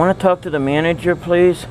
Want to talk to the manager, please?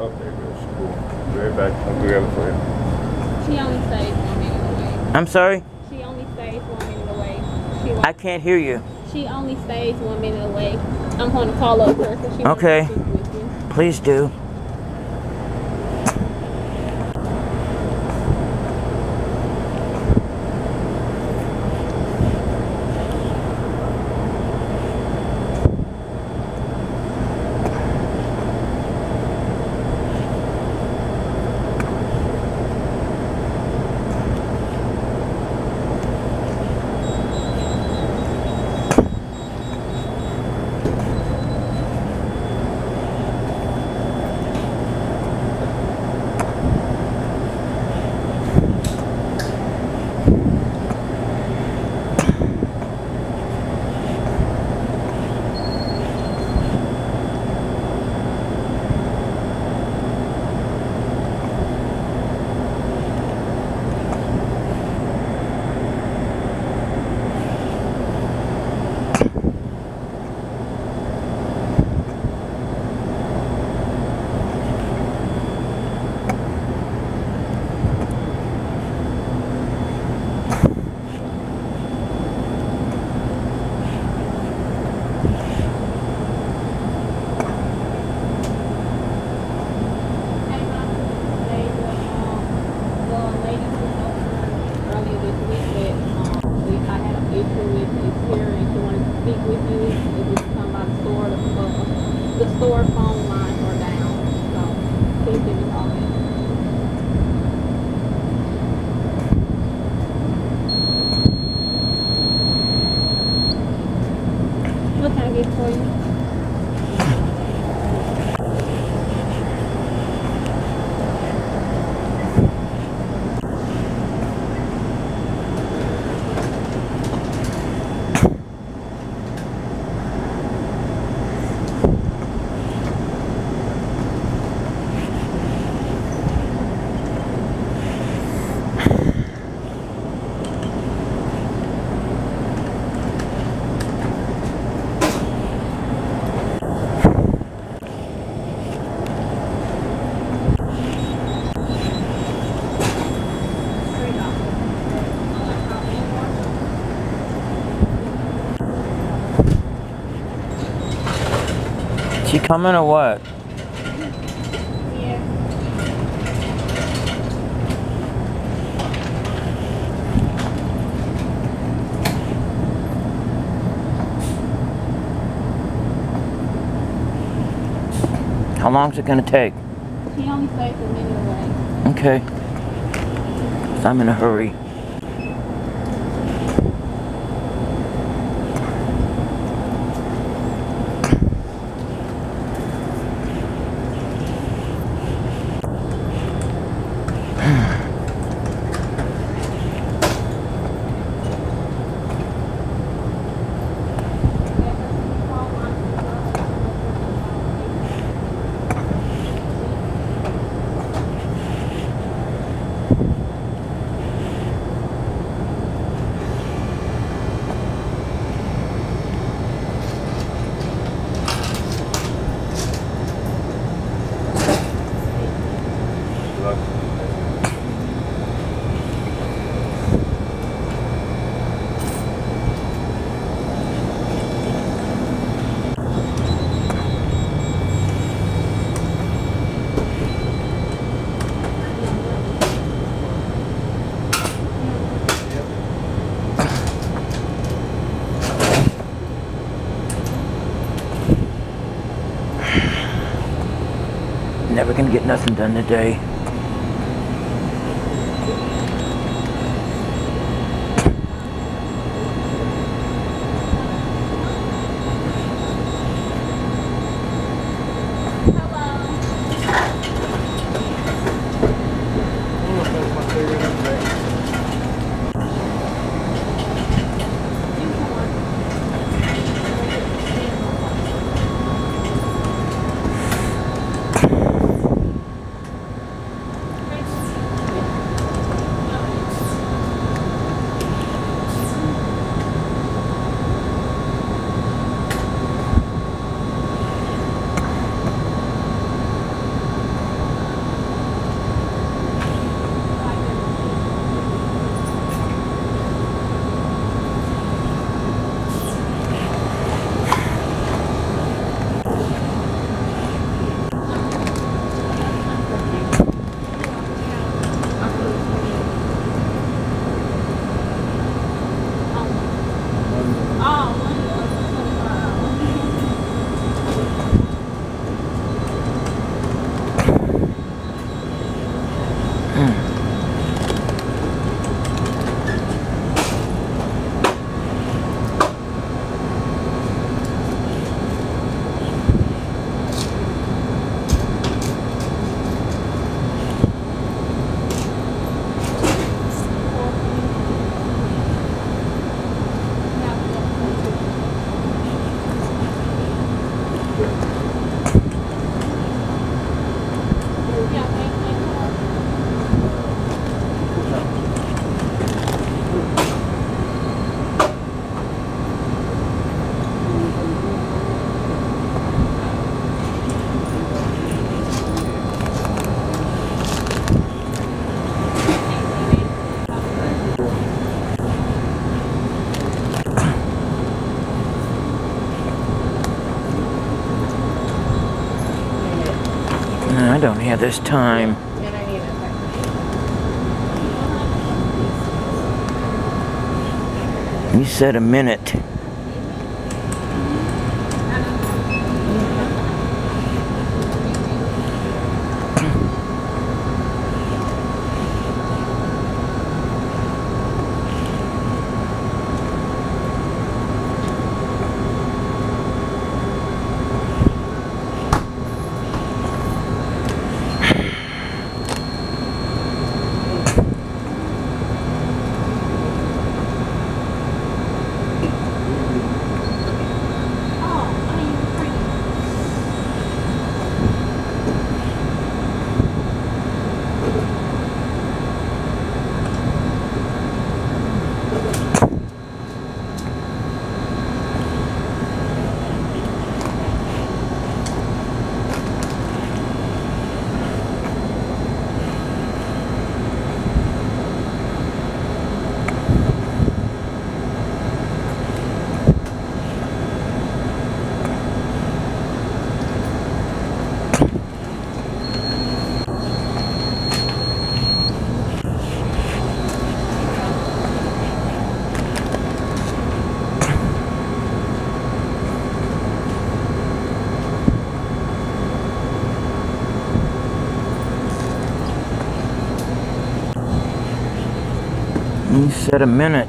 Okay, good. Cool. Be right back. I'll grab it for you. She only stays 1 minute away. I'm sorry? She only stays 1 minute away. I can't hear you. She only stays 1 minute away. I'm going to call up her because she wants to speak with you. Please do. She coming or what? Yeah. long's it gonna take? He only stays a minute away. Okay. 'Cause I'm in a hurry. Never gonna get nothing done today. I don't have this time. You said a minute. said a minute.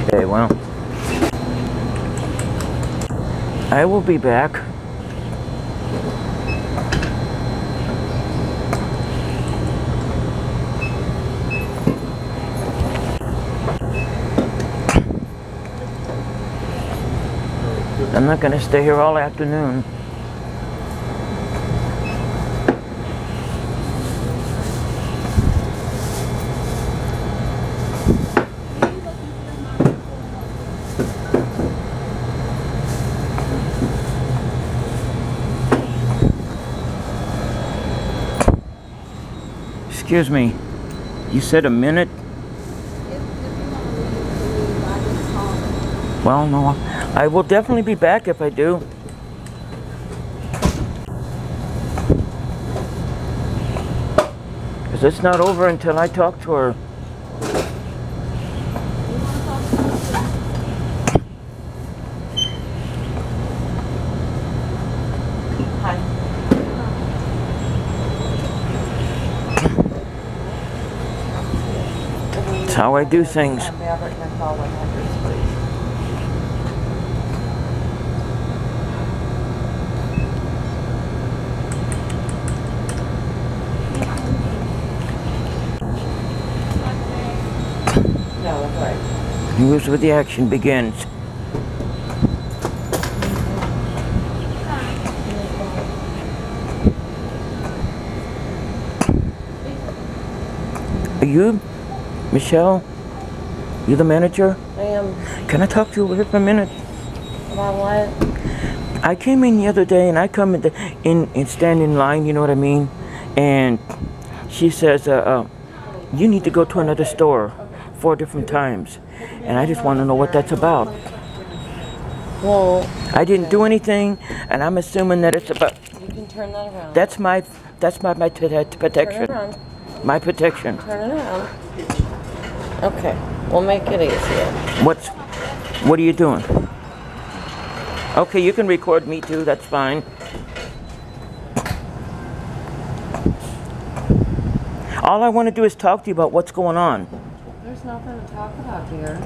Okay, well, I will be back. I'm not going to stay here all afternoon. Excuse me, you said a minute? Well, no, I will definitely be back if I do. Because it's not over until I talk to her. It's how I do things. Here's where the action begins. Are you, Michelle? You the manager? I am. Can I talk to you here for a minute? About what? I came in the other day and I come in stand in line, you know what I mean? And she says, you need to go to another store 4 different times. And I just want to know what that's about. Well, I didn't do anything, and I'm assuming that it's about. you can turn that around. That's my protection. Turn it around. My protection. Turn it around. Okay, we'll make it easier. What are you doing? Okay, you can record me too. That's fine. All I want to do is talk to you about what's going on. There's nothing to talk about here.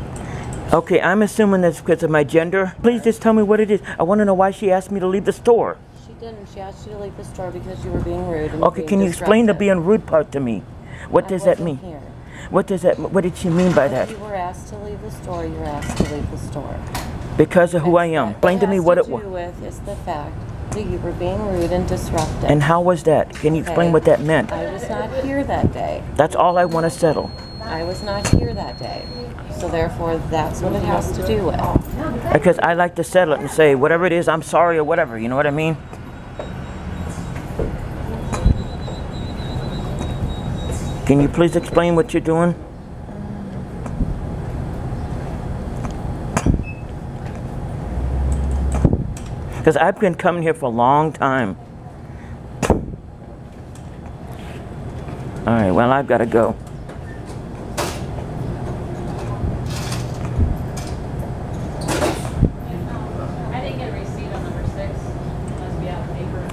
Okay, I'm assuming that's because of my gender. Please just tell me what it is. I want to know why she asked me to leave the store. She didn't. She asked you to leave the store because you were being rude. And Okay, can you explain the being rude part to me? What does that mean? Here. What did she mean by that? You were asked to leave the store. You were asked to leave the store. Because of who I am. Explain to me what it was. What it has to do with is the fact that you were being rude and disruptive. And how was that? Can you explain what that meant? I was not here that day. That's all I want to settle. I was not here that day. So therefore, that's what it has to do with. Because I like to settle it and say, whatever it is, I'm sorry or whatever. You know what I mean? Can you please explain what you're doing? Because I've been coming here for a long time. All right, well, I've got to go.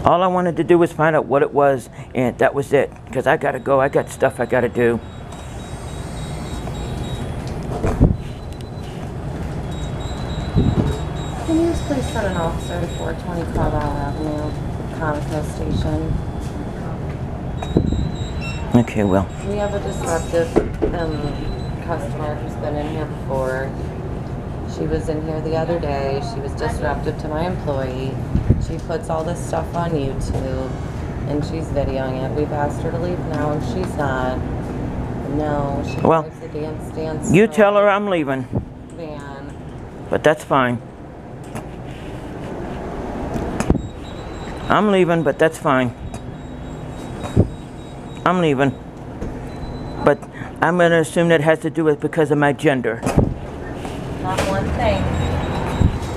All I wanted to do was find out what it was, and that was it. Because I gotta go. I got stuff I gotta do. Can you just please send an officer to 420 Carlyle Avenue, Conoco Station? Okay, well. We have a disruptive customer who's been in here before. She was in here the other day. She was disruptive to my employee. She puts all this stuff on YouTube, and she's videoing it. We've asked her to leave now, and she's not. No, she drives the dance. You tell her I'm leaving. Van. But that's fine. I'm leaving, but that's fine. I'm leaving. But I'm going to assume that has to do with because of my gender. Not one thing.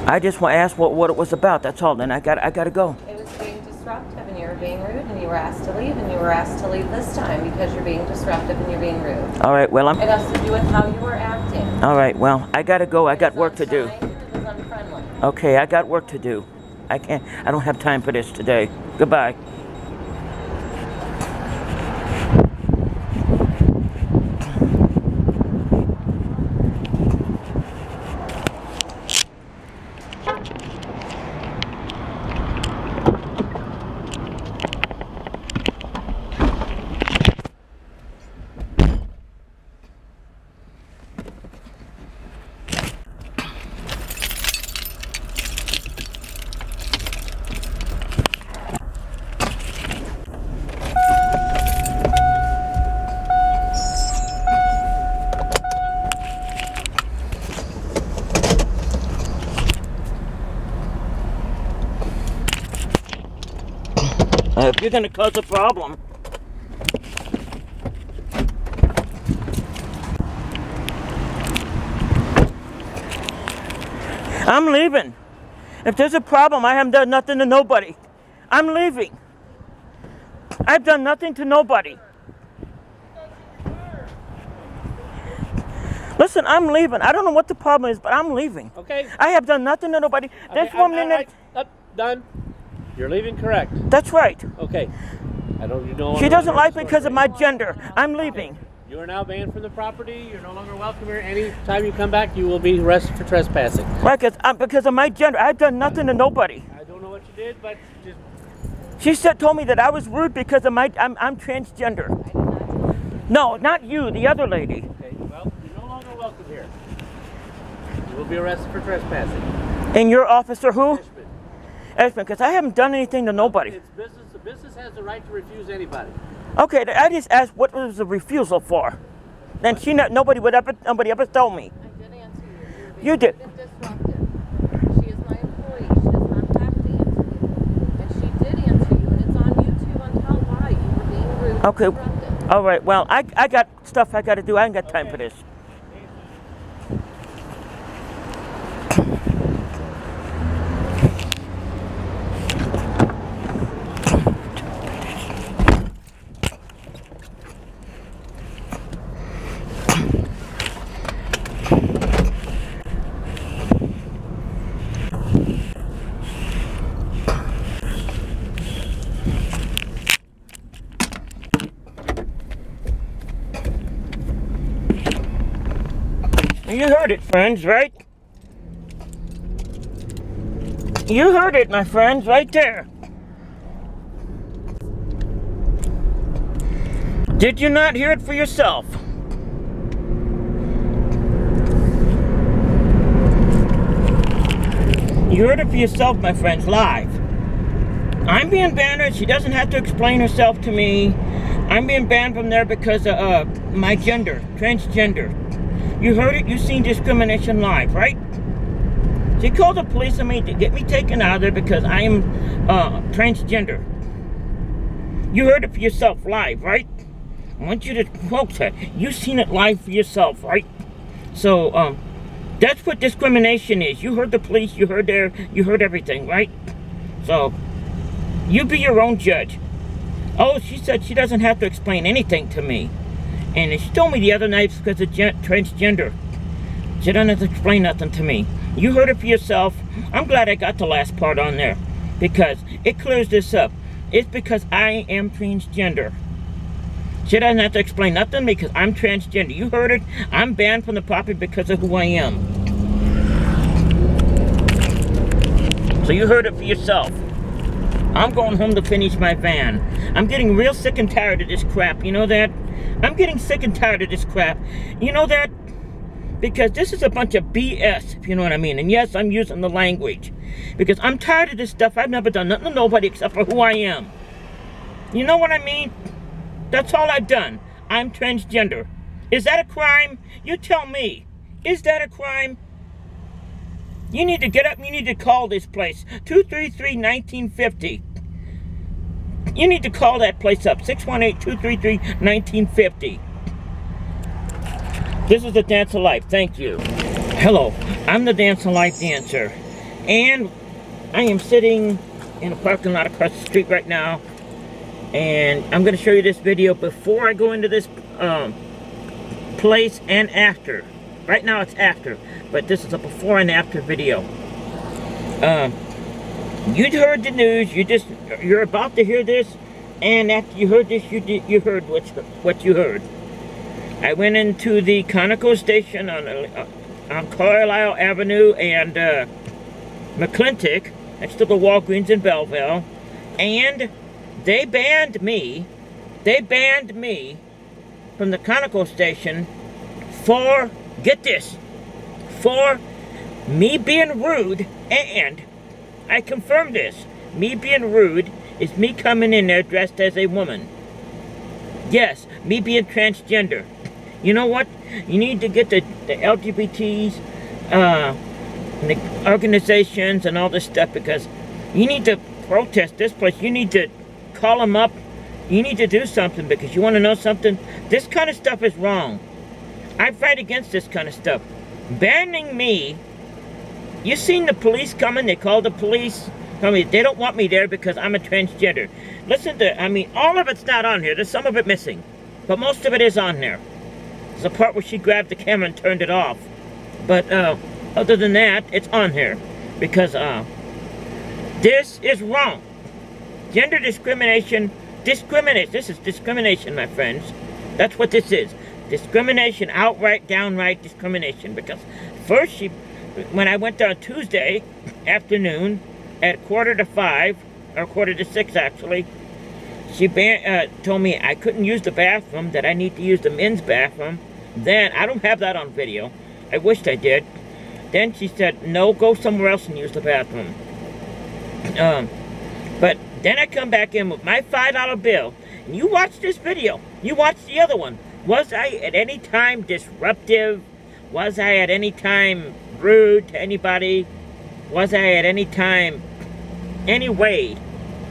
I just want to ask what it was about. That's all. Then I got to go. It was being disruptive, and you were being rude, and you were asked to leave, and you were asked to leave this time because you're being disruptive and you're being rude. All right. Well, it has to do with how you were acting. All right. Well, I got to go. I got work to do. It was unfriendly. Okay. I got work to do. I don't have time for this today. Goodbye. If you're going to cause a problem. I'm leaving. If there's a problem, I haven't done nothing to nobody. I'm leaving. I've done nothing to nobody. Listen, I'm leaving. I don't know what the problem is, but I'm leaving. Okay. I have done nothing to nobody. Okay, This woman... done. You're leaving, correct? That's right. Okay. You know. She doesn't like me because of my gender. I'm leaving. You are now banned from the property. You're no longer welcome here. Any time you come back, you will be arrested for trespassing. Right, because of my gender. I've done nothing to nobody. I don't know what you did, but just... She told me that I was rude because of I'm transgender. No, not you, the other lady. Okay, well, you're no longer welcome here. You will be arrested for trespassing. And your officer who? Ashman, because I haven't done anything to nobody. It's business. The business has the right to refuse anybody. Okay, I just asked what was the refusal for. Then nobody ever told me. I did answer you. You did. Disruptive. She is my employee. She does not have to answer you. And she did answer you, and it's on YouTube on how why you were being rude. Okay. And disruptive. All right. Well, I got stuff I got to do. I ain't got time for this. You heard it, friends, right? You heard it, my friends, right there. Did you not hear it for yourself? You heard it for yourself, my friends, live. I'm being banned. She doesn't have to explain herself to me. I'm being banned from there because of my gender, transgender. You heard it, you seen discrimination live, right? She called the police on me to get me taken out of there because I am transgender. You heard it for yourself live, right? I want you to quote that. You seen it live for yourself, right? So, that's what discrimination is. You heard the police, you heard everything, right? So, you be your own judge. Oh, she said she doesn't have to explain anything to me. And she told me the other night because of transgender. She doesn't have to explain nothing to me. You heard it for yourself. I'm glad I got the last part on there because it clears this up. It's because I am transgender. She doesn't have to explain nothing because I'm transgender. You heard it. I'm banned from the property because of who I am. So you heard it for yourself. I'm going home to finish my van. I'm getting real sick and tired of this crap. You know that? I'm getting sick and tired of this crap. You know that? Because this is a bunch of BS, if you know what I mean. And yes, I'm using the language. Because I'm tired of this stuff. I've never done nothing to nobody except for who I am. You know what I mean? That's all I've done. I'm transgender. Is that a crime? You tell me. Is that a crime? You need to get up and you need to call this place. 233-1950. You need to call that place up. 618-233-1950. This is the Dance of Life. Thank you. Hello. I'm the Dance of Life dancer. And I am sitting in a parking lot across the street right now. And I'm going to show you this video before I go into this place and after. Right now it's after, but this is a before and after video. You heard the news. You're about to hear this, and after you heard this, you heard what you heard. I went into the Conoco station on Carlyle Avenue and McClintock, next to the Walgreens in Belleville, and they banned me from the Conoco station for, get this, for me being rude, and I confirm this, me being rude is me coming in there dressed as a woman. Yes, me being transgender. You know what? You need to get the L.G.B.Ts, and the organizations and all this stuff, because you need to protest this place. You need to call them up. You need to do something, because you want to know something? This kind of stuff is wrong. I fight against this kind of stuff. Banning me, you seen the police coming, they called the police. I mean, they don't want me there because I'm a transgender. Listen to, I mean, all of it's not on here. There's some of it missing, but most of it is on there. There's a part where she grabbed the camera and turned it off. But other than that, it's on here. Because this is wrong. Gender discrimination discriminates. This is discrimination, my friends. That's what this is. Discrimination, outright, downright discrimination. Because first, when I went there on Tuesday afternoon at 4:45, or 4:46 actually, she told me I couldn't use the bathroom, that I need to use the men's bathroom. Then, I don't have that on video. I wished I did. Then she said, no, go somewhere else and use the bathroom. But then I come back in with my $5 bill. And you watch this video. You watch the other one. Was I at any time disruptive? Was I at any time rude to anybody? Was I at any time, any way,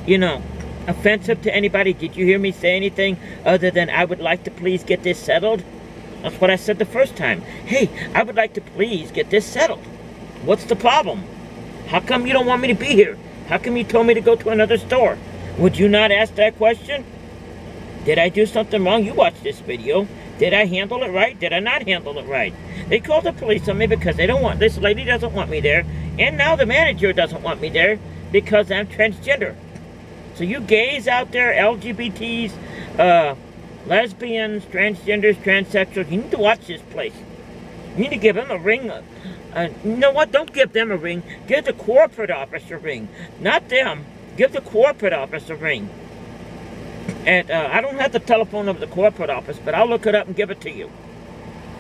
you know, offensive to anybody? Did you hear me say anything other than I would like to please get this settled? That's what I said the first time. Hey, I would like to please get this settled. What's the problem? How come you don't want me to be here? How come you told me to go to another store? Would you not ask that question? Did I do something wrong? You watched this video. Did I handle it right? Did I not handle it right? They called the police on me because they don't want, this lady doesn't want me there. And now the manager doesn't want me there because I'm transgender. So you gays out there, LGBTs, lesbians, transgenders, transsexuals, you need to watch this place. You need to give them a ring. You know what? Don't give them a ring. Give the corporate office a ring. Not them. Give the corporate office a ring. And I don't have the telephone of the corporate office, but I'll look it up and give it to you.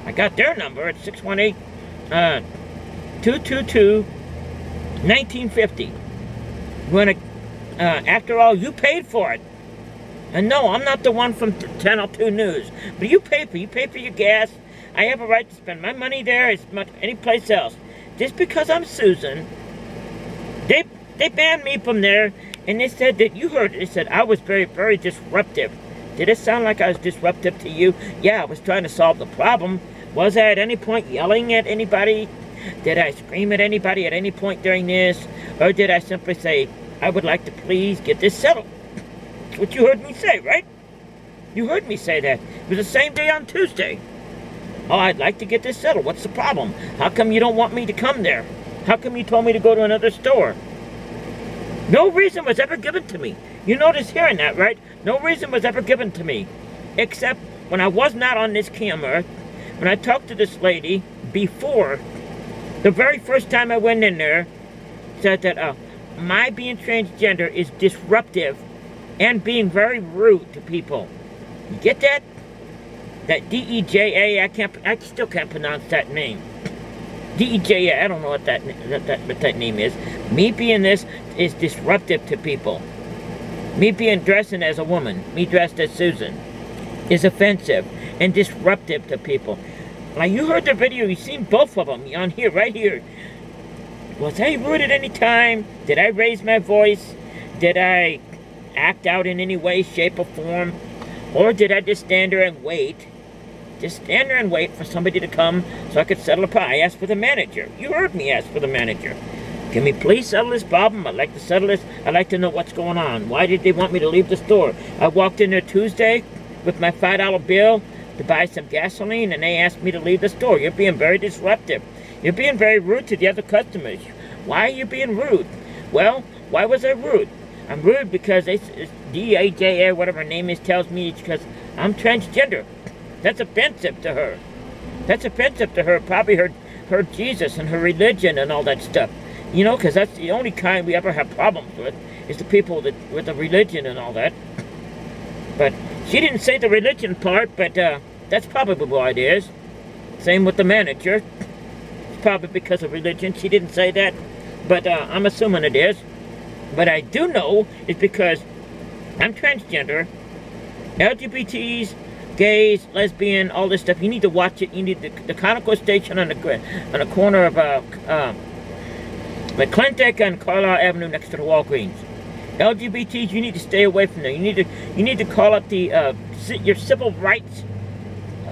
I got their number. It's 618-222-1950. After all, you paid for it. And no, I'm not the one from Channel 2 News. But you pay for your gas. I have a right to spend my money there as much any place else. Just because I'm Susan, they banned me from there, and they said that, you heard it, they said I was very, very disruptive. Did it sound like I was disruptive to you? Yeah, I was trying to solve the problem. Was I at any point yelling at anybody? Did I scream at anybody at any point during this? Or did I simply say, I would like to please get this settled? That's what you heard me say, right? You heard me say that. It was the same day on Tuesday. Oh, I'd like to get this settled. What's the problem? How come you don't want me to come there? How come you told me to go to another store? No reason was ever given to me. You notice hearing that, right? No reason was ever given to me, except when I was not on this camera, when I talked to this lady before, the very first time I went in there, said that my being transgender is disruptive and being very rude to people. You get that? That D-E-J-A, I still can't pronounce that name. D-E-J-A, I don't know what that name is. Me being this is disruptive to people. Me being dressing as a woman, me dressed as Susan, is offensive and disruptive to people. Like, you heard the video, you've seen both of them on here, right here. Was I rude at any time? Did I raise my voice? Did I act out in any way, shape, or form? Or did I just stand there and wait? Just stand there and wait for somebody to come so I could settle a problem. I asked for the manager. You heard me ask for the manager. Can we please settle this problem? I'd like to settle this. I'd like to know what's going on. Why did they want me to leave the store? I walked in there Tuesday with my $5 bill to buy some gasoline, and they asked me to leave the store. You're being very disruptive. You're being very rude to the other customers. Why are you being rude? Well, why was I rude? I'm rude because D-A-J-A, whatever her name is, tells me it's because I'm transgender. That's offensive to her. That's offensive to her. Probably her Jesus and her religion and all that stuff. You know, because that's the only kind we ever have problems with, is the people with the religion and all that. But she didn't say the religion part, but that's probably why it is. Same with the manager. It's probably because of religion. She didn't say that, but I'm assuming it is. But I do know it's because I'm transgender, LGBTs, gays, lesbian, all this stuff. You need to watch it. You need the Conoco station on the corner of McClintock and Carlyle Avenue next to the Walgreens. LGBTs, you need to stay away from there. You need to call up the your civil rights.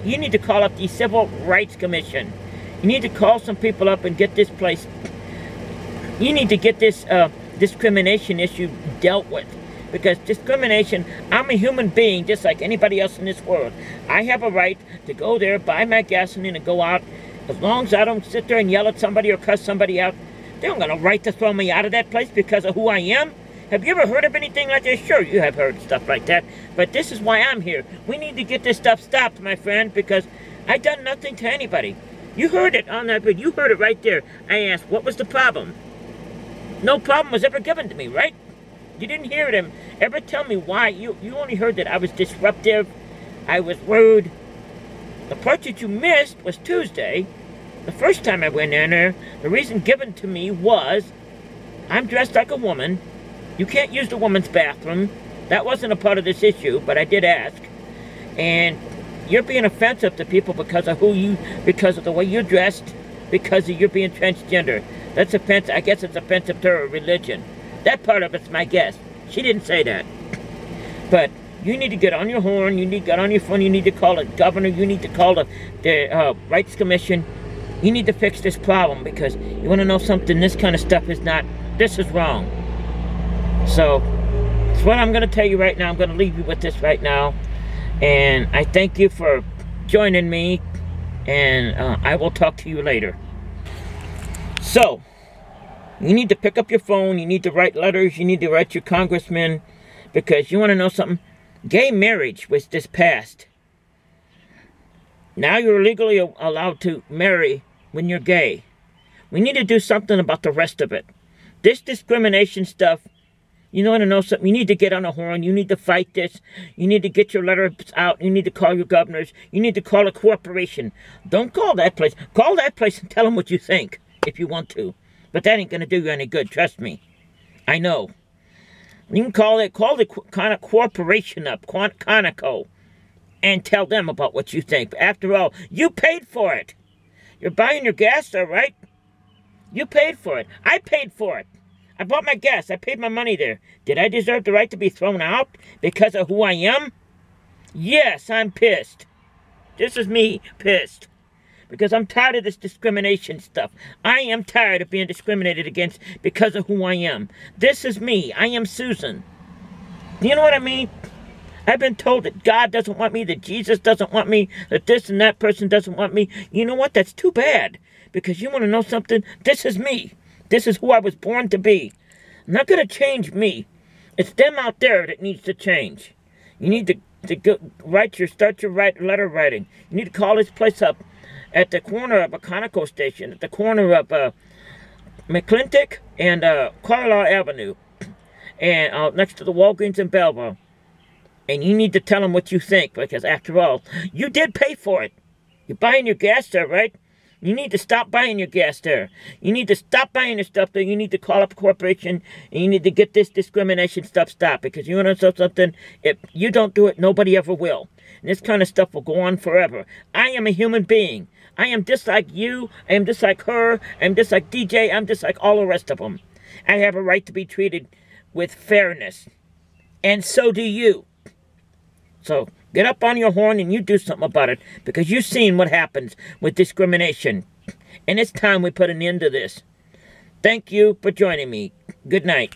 You need to call up the Civil Rights Commission. You need to call some people up and get this place. You need to get this discrimination issue dealt with. Because discrimination, I'm a human being just like anybody else in this world. I have a right to go there, buy my gasoline, and go out. As long as I don't sit there and yell at somebody or cuss somebody out, they don't got a right to throw me out of that place because of who I am. Have you ever heard of anything like this? Sure, you have heard stuff like that. But this is why I'm here. We need to get this stuff stopped, my friend, because I done nothing to anybody. You heard it on that video. You heard it right there. I asked, what was the problem? No problem was ever given to me, right? You didn't hear them ever tell me why. You only heard that I was disruptive, I was rude. The part that you missed was Tuesday. The first time I went in there, the reason given to me was, I'm dressed like a woman. You can't use the woman's bathroom. That wasn't a part of this issue, but I did ask. And you're being offensive to people because of because of the way you're dressed, because of you being transgender. That's offensive. I guess it's offensive to her religion. That part of it's my guess. She didn't say that. But you need to get on your horn. You need to get on your phone. You need to call the governor. You need to call the Rights Commission. You need to fix this problem because you want to know something? This kind of stuff is not, this is wrong. So, that's what I'm going to tell you right now. I'm going to leave you with this right now. And I thank you for joining me. And I will talk to you later. So, you need to pick up your phone. You need to write letters. You need to write your congressman. Because you want to know something? Gay marriage was just passed. Now you're legally allowed to marry when you're gay. We need to do something about the rest of it. This discrimination stuff, you want to know something? You need to get on a horn. You need to fight this. You need to get your letters out. You need to call your governors. You need to call a corporation. Don't call that place. Call that place and tell them what you think if you want to. But that ain't going to do you any good. Trust me. I know. You can call the kind of corporation up, Conoco, and tell them about what you think. After all, you paid for it. You're buying your gas, all right? You paid for it. I paid for it. I bought my gas. I paid my money there. Did I deserve the right to be thrown out because of who I am? Yes, I'm pissed. This is me pissed. Because I'm tired of this discrimination stuff. I am tired of being discriminated against because of who I am. This is me. I am Susan. You know what I mean? I've been told that God doesn't want me, that Jesus doesn't want me, that this and that person doesn't want me. You know what? That's too bad. Because you want to know something? This is me. This is who I was born to be. I'm not going to change me. It's them out there that needs to change. You need to go, start your letter writing. You need to call this place up at the corner of a Conoco station, at the corner of McClintock and Carlyle Avenue, and next to the Walgreens in Belleville. And you need to tell them what you think, because after all, you did pay for it. You're buying your gas there, right? You need to stop buying your gas there. You need to stop buying your stuff there. You need to call up a corporation, and you need to get this discrimination stuff stopped. Because you want to know something? If you don't do it, nobody ever will. And this kind of stuff will go on forever. I am a human being. I am just like you. I am just like her. I am just like DJ. I'm just like all the rest of them. I have a right to be treated with fairness. And so do you. So get up on your horn and you do something about it, because you've seen what happens with discrimination. And it's time we put an end to this. Thank you for joining me. Good night.